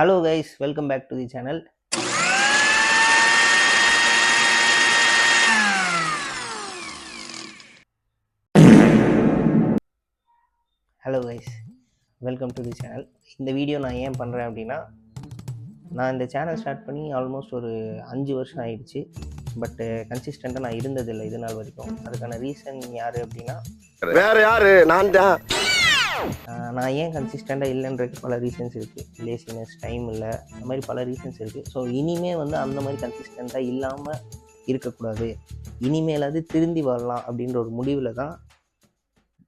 Hello guys, welcome back to the channel. Hello guys, welcome to the channel. இந்த video நான் ஏன் பண்ணுறேன் அப்படின்னா, நான் இந்த சேனல் ஸ்டார்ட் பண்ணி ஆல்மோஸ்ட் ஒரு 5 வருஷம் ஆயிடுச்சு. பட் கன்சிஸ்டண்ட்டாக நான் இருந்ததில்லை இது நாள் வரைக்கும். அதுக்கான ரீசன் யார் அப்படின்னா, வேற யாரு? நான் தான். நான் ஏன் கன்சிஸ்டண்ட்டாக இல்லைன்றதுக்கு பல ரீசன்ஸ் இருக்குது. லேசினஸ், டைம் இல்லை, அந்த மாதிரி பல ரீசன்ஸ் இருக்குது. ஸோ இனிமேல் வந்து அந்த மாதிரி கன்சிஸ்டண்ட்டாக இல்லாமல் இருக்கக்கூடாது, இனிமேலாவது திருந்தி வரலாம் அப்படின்ற ஒரு முடிவில் தான்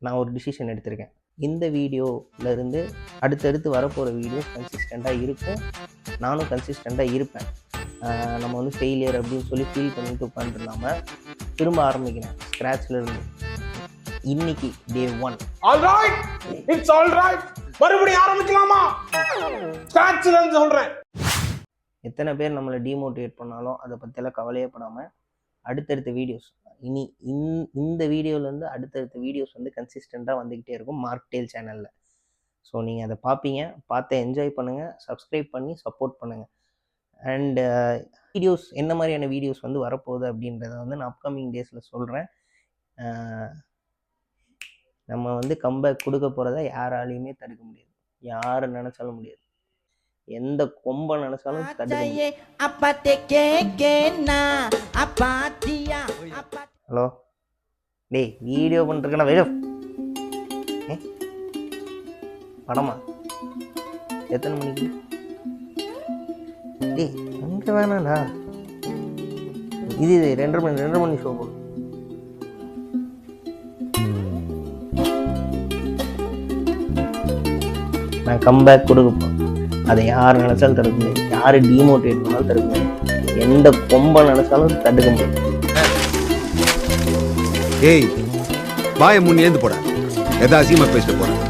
நான் ஒரு டிசிஷன் எடுத்திருக்கேன். இந்த வீடியோவிலேருந்து அடுத்தடுத்து வரப்போகிற வீடியோஸ் கன்சிஸ்டண்ட்டாக இருக்கும், நானும் கன்சிஸ்டண்ட்டாக இருப்பேன். நம்ம வந்து ஃபெயிலியர் அப்படின்னு சொல்லி ஃபீல் பண்ணிட்டு உட்காந்துருந்தாமல் திரும்ப ஆரம்பிக்கிறேன் ஸ்க்ராட்ச்லேருந்து. இன்னைக்கு டே 1. Alright, it's alright. மறுபடியும் ஆரம்பிக்கலாமா? ஸ்க்ராட்ச்ல இருந்து சொல்றேன். எத்தனை பேர் நம்மளை டிமோட்டிவேட் பண்ணாலும் அதை பற்றியெல்லாம் கவலையே படாமல் அடுத்தடுத்த வீடியோஸ் இந்த வீடியோலேருந்து அடுத்தடுத்த வீடியோஸ் வந்து கன்சிஸ்டண்ட்டாக வந்துக்கிட்டே இருக்கும் மார்க்டேல் சேனலில். ஸோ நீங்கள் அதை பார்ப்பீங்க, பார்த்து என்ஜாய் பண்ணுங்கள், சப்ஸ்கிரைப் பண்ணி சப்போர்ட் பண்ணுங்கள். அண்ட் வீடியோஸ் என்ன மாதிரியான வீடியோஸ் வந்து வரப்போகுது அப்படின்றத வந்து நான் அப்கமிங் டேஸில் சொல்கிறேன். நம்ம வந்து கம்பேக் கொடுக்க போகிறத யாராலையுமே தடுக்க முடியாது, யார் நினச்சாலும் முடியாது, எந்த கொம்பை நினச்சாலும் தடுக்க முடியாது. ஹலோ டேய், வீடியோ பண்ணிருக்கேன்னா வேணும் படமா? எத்தனை மணிக்கு? டேய் அங்கே வேணாண்ணா, இது 2:30 மணி ஷோ போடும். நான் கம்பேக் கொடுக்கப்போம், அதை யார் நினைச்சாலும் தடுக்க முடியாது, யார் டிமோட்டிவேட் பண்ணாலும் தடுக்க முடியாது, எந்த கொம்பை நினைச்சாலும் தடுக்க முடியாது. ஏய் வாயை முன்னேந்து போட, ஏதாவது அசிங்கமா பேசிட்டு போறேன்.